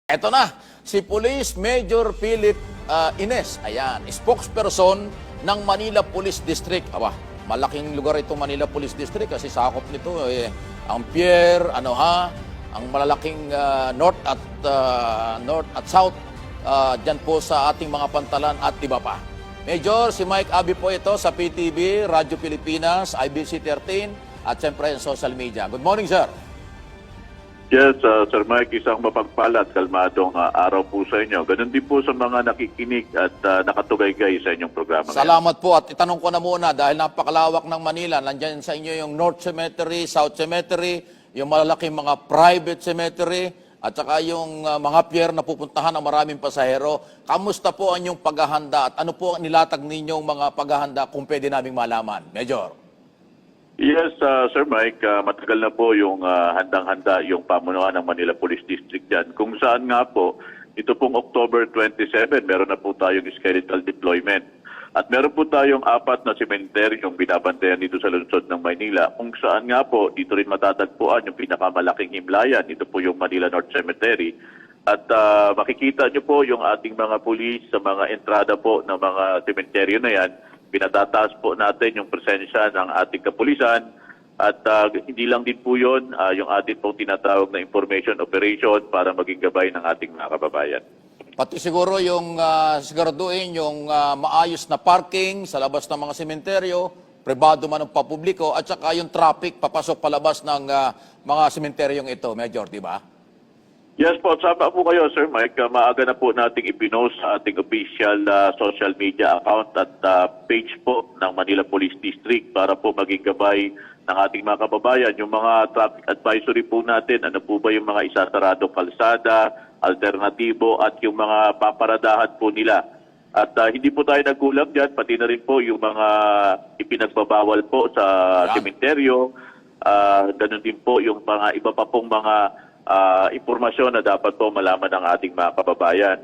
Eto na, si Police Major Philip Ines, ayan, spokesperson ng Manila Police District. Aba, malaking lugar itong Manila Police District kasi sakop nito ang pier, ang malalaking north at south dyan po sa ating mga pantalan at iba pa. Major, si Mike Abi po ito sa PTV, Radyo Pilipinas, IBC 13 at siyempre sa social media. Good morning, sir. Yes, Sir Mike, isang mapagpalat, kalmadong araw po sa inyo. Ganun din po sa mga nakikinig at nakatugaygay sa inyong programa. Salamat po at itanong ko na muna dahil napakalawak ng Manila. Nandyan sa inyo yung North Cemetery, South Cemetery, yung malalaking mga private cemetery at saka yung mga pier na pupuntahan ng maraming pasahero. Kamusta po ang inyong paghahanda at ano po ang nilatag ninyong mga paghahanda kung pwede naming malaman? Major. Yes, Sir Mike, matagal na po yung handang-handa yung pamunuan ng Manila Police District dyan. Kung saan nga po, ito pong October 27, meron na po tayong skeletal deployment. At meron po tayong 4 na cemetery yung binabantayan dito sa lungsod ng Maynila. Kung saan nga po, dito rin matatagpuan yung pinakamalaking himlayan. Ito po yung Manila North Cemetery. At makikita nyo po yung ating mga pulis sa mga entrada po ng mga cemetery na yan. Pinatataas po natin yung presensya ng ating kapulisan at hindi lang din po yun, yung ating pong tinatawag na information operation para maging gabay ng ating mga kababayan. Pati siguro yung siguraduhin yung maayos na parking sa labas ng mga sementeryo, pribado man ng papubliko, at saka yung traffic papasok palabas ng mga sementeryong ito, Major, di ba? Yes po, sama po kayo Sir Mike. Maaga na po nating ipinost sa ating official social media account at page po ng Manila Police District para po maging gabay ng ating mga kababayan. Yung mga traffic advisory po natin, ano po ba yung mga isasaradong kalsada, alternatibo at yung mga paparadahan po nila. At hindi po tayo nagkulang dyan, pati na rin po yung mga ipinagbabawal po sa sementeryo. Ganun din po yung mga iba pa pong mga impormasyon na dapat po malaman ng ating mga kababayan.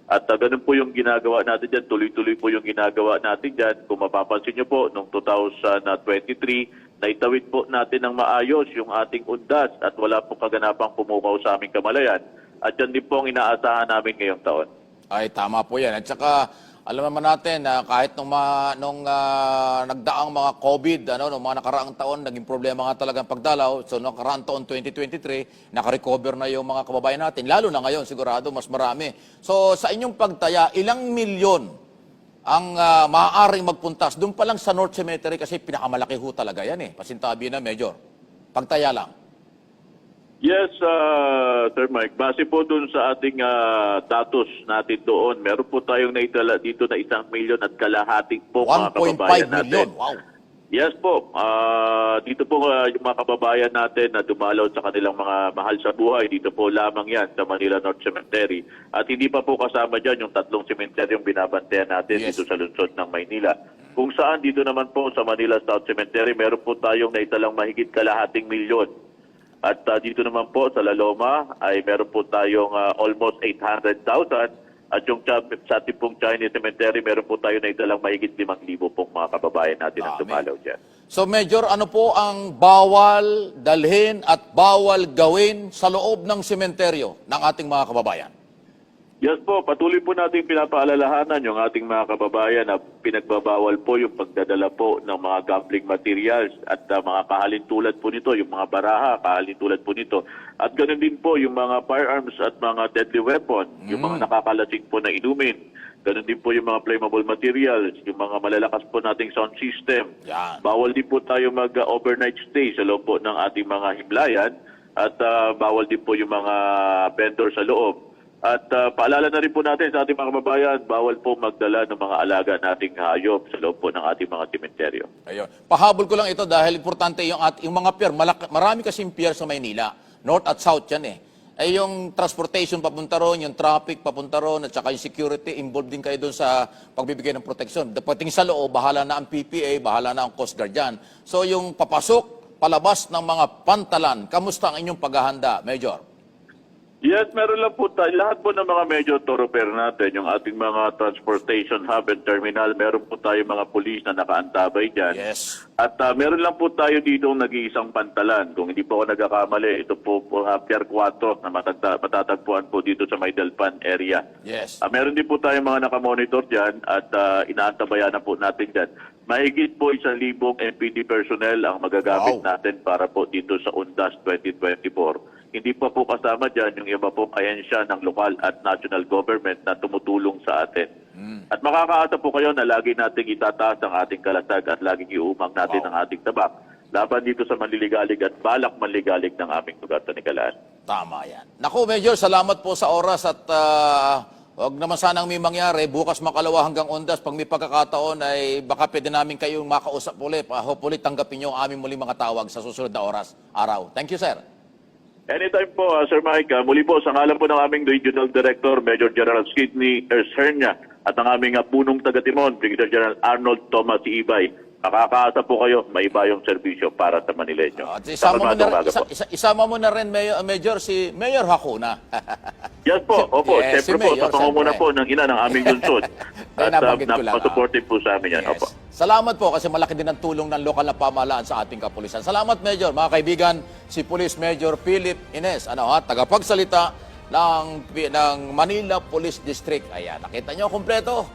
At ganun po yung ginagawa natin dyan, tuloy-tuloy po yung ginagawa natin dyan. Kung mapapansin nyo po, noong 2023, naitawid po natin ng maayos yung ating undas at wala po kaganapang pumukaw sa aming kamalayan. At yan din po ang inaasahan namin ngayong taon. Ay, tama po yan. At saka, alam naman natin na kahit nung nagdaang mga COVID, nung mga nakaraang taon, naging problema nga talagang pagdalaw. So, nakaraang taon 2023, nakarecover na yung mga kababayan natin. Lalo na ngayon, sigurado, mas marami. So, sa inyong pagtaya, ilang milyon ang maaaring magpuntas? Doon pa lang sa North Cemetery kasi pinakamalaki ho talaga yan Pasintabi na, Major. Pagtaya lang. Yes, Sir Mike. Base po dun sa ating datos natin doon, meron po tayong naitala dito na 1.5 milyon po mga kababayan natin. 1.5 million, wow. Yes po. Dito po yung mga kababayan natin na dumalaw sa kanilang mga mahal sa buhay, dito po lamang yan sa Manila North Cemetery. At hindi pa po kasama dyan yung 3 cemetery yung binabantayan natin dito sa lungsod ng Maynila. Kung saan dito naman po sa Manila South Cemetery, meron po tayong naitalang mahigit 1.5 milyon. At dito naman po sa La Loma ay meron po tayong almost 800,000. At yung sa ating pong Chinese Cemetery, meron po tayo na italang mahigit 5,000 pong mga kababayan natin ang dumalaw dyan. So Major, ano po ang bawal dalhin at bawal gawin sa loob ng sementeryo ng ating mga kababayan? Yes po, patuloy po natin pinapaalalahanan yung ating mga kababayan na pinagbabawal po yung pagdadala po ng mga gambling materials at mga kahalintulad po nito, yung mga baraha, kahalintulad po nito. At ganoon din po yung mga firearms at mga deadly weapon, yung mga nakakalasing po na inumin. Ganoon din po yung mga flammable materials, yung mga malalakas po nating sound system. Yan. Bawal din po tayo mag-overnight stay sa loob po ng ating mga himlayan at bawal din po yung mga vendor sa loob. At paalala na rin po natin sa ating mga kababayan, bawal po magdala ng mga alaga nating hayop sa loob po ng ating mga sementeryo. Ayun. Pahabol ko lang ito dahil importante yung mga pier. Marami kasing pier sa Maynila. North at South yan Ay yung transportation papunta ron, yung traffic papunta ron, at saka yung security, involved din kayo doon sa pagbibigay ng proteksyon. Dapating sa loob, bahala na ang PPA, bahala na ang Coast Guard dyan. So yung papasok, palabas ng mga pantalan, kamusta ang inyong paghahanda, Major? Yes, meron lang po tayo. Lahat po ng mga major thoroughfare natin, yung ating mga transportation hub and terminal, meron po tayo mga pulis na nakaantabay dyan. Yes. At meron lang po tayo dito nag-iisang pantalan. Kung hindi po ako nagkakamali, ito po Pier 4 na matatagpuan po dito sa Maydalpan area. Yes. Meron din po tayo mga nakamonitor dyan at inaantabayan na po natin dyan. Mahigit po 1,000 MPD personnel ang magagamit Wow. natin para po dito sa UNDAS 2024. Hindi pa po kasama dyan yung iba pong ahensya ng lokal at national government na tumutulong sa atin. At makakaasa po kayo na lagi nating itataas ang ating kalatag at laging iumang natin ang ating tabak laban dito sa manliligalig at balak manligalig ng aming lugar sa Nicalaan. Tama yan. Naku, Major, salamat po sa oras at wag naman sanang may mangyari. Bukas makalawa hanggang Ondas. Pag may pagkakataon ay baka pwede namin kayong makausap ulit. Hopefully tanggapin nyo ang aming muling mga tawag sa susunod na oras, araw. Thank you, sir. Anytime po, Sir Mike. Muli po, sa ngalan po ng aming Regional Director, Major General Sidney Ersernia, at ang aming punong taga-timon, Brigadier General Arnold Thomas Ibay. Makakaasa po kayo, may iba yung serbisyo para sa Manileño. At isama mo, Kalmadong na, umaga po. isama mo na rin, Major, si Mayor Hakuna. Yes po, opo. Yes, si Siyempre po, Mayor, sa pangunguna siyempre. po ng ina ng aming lungsod. Kaya At nabanggit ko lang, napaka-supportive po sa amin yan. Yes. Opo. Salamat po kasi malaki din ang tulong ng lokal na pamahalaan sa ating kapulisan. Salamat, Major. Mga kaibigan, si Police Major Philip Ines, tagapagsalita ng Manila Police District. Ayan, nakita nyo kompleto.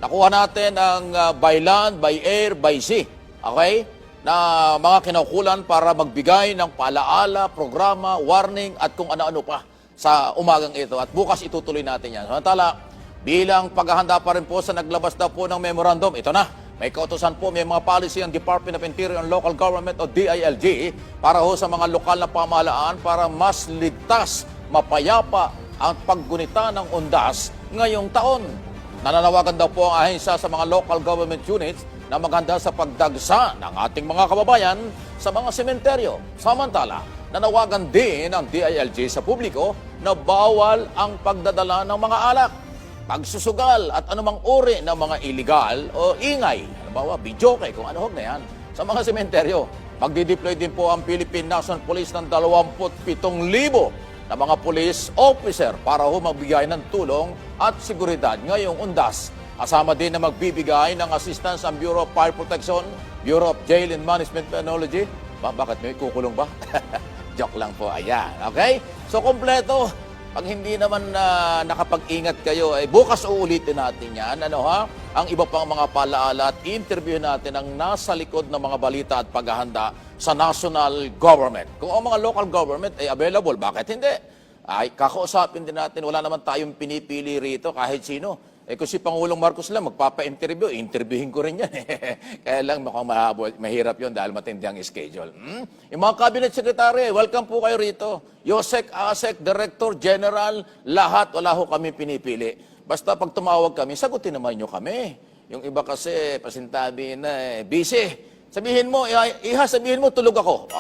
Nakuha natin ang by land, by air, by sea. Okay? Na mga kinaukulan para magbigay ng paalaala, programa, warning at kung ano-ano pa sa umagang ito. At bukas itutuloy natin yan. Samantala, bilang paghahanda pa rin po sa naglabas na po ng memorandum, ito na. May kautosan po, may mga policy ang Department of Interior and Local Government o DILG para ho sa mga lokal na pamahalaan para mas ligtas, mapayapa ang paggunita ng undas ngayong taon. Nananawagan daw po ang ahensya sa mga local government units na maghanda sa pagdagsa ng ating mga kababayan sa mga sementeryo. Samantala, nanawagan din ang DILG sa publiko na bawal ang pagdadala ng mga alak, pagsusugal at anumang uri ng mga illegal o ingay, halimbawa, videoke, kung ano na yan, sa mga sementeryo. Magdi-deploy din po ang Philippine National Police ng 27,000 na mga police officer para ho magbigay ng tulong at seguridad ngayong undas. Kasama din na magbibigay ng assistance ang Bureau of Fire Protection, Bureau of Jail and Management Technology. Bakit may kukulong ba? Joke lang po, ayan. Okay? So, kompleto. Pag hindi naman nakapag-ingat kayo, ay bukas uulitin natin yan. Ang iba pang mga palaala at interview natin ang nasa likod ng mga balita at paghahanda sa national government. Kung ang mga local government ay available, bakit hindi? Ay kakausapin din natin, wala naman tayong pinipili rito kahit sino. Kung si Pangulong Marcos lang magpapa-interview, interviewin ko rin yan. Kaya lang mukhang mahirap yun dahil matindi ang schedule. Yung mga cabinet secretary, welcome po kayo rito. Yosek, ASEC, Director, General, lahat, wala ho kami pinipili. Basta pag tumawag kami, sagutin naman nyo kami. Yung iba kasi, pasintabi na, busy. Sabihin mo, sabihin mo, tulog ako.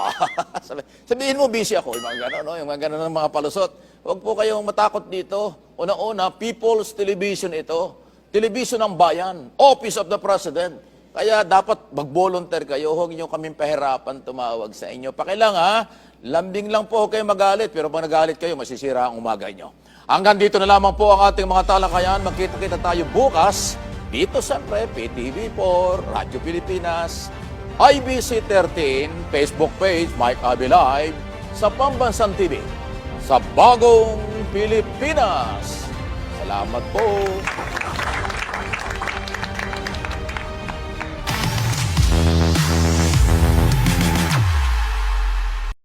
Sabihin mo, busy ako. Yung mga gano'n, no? Yung mga gano'n ng mga palusot. Huwag po kayong matakot dito. Una-una, People's Television ito. Television ng bayan. Office of the President. Kaya dapat mag-volunteer kayo. Huwag nyo kaming pahirapan tumawag sa inyo. Pakilang lambing lang po kayo magalit. Pero pag nagalit kayo, masisira ang umaga nyo. Hanggang dito na lamang po ang ating mga talakayan. Magkita-kita tayo bukas. Dito sa PTV4, Radyo Pilipinas, IBC 13, Facebook page, Mike Abby Live, sa Pambansang TV, sa Bagong Pilipinas. Salamat po.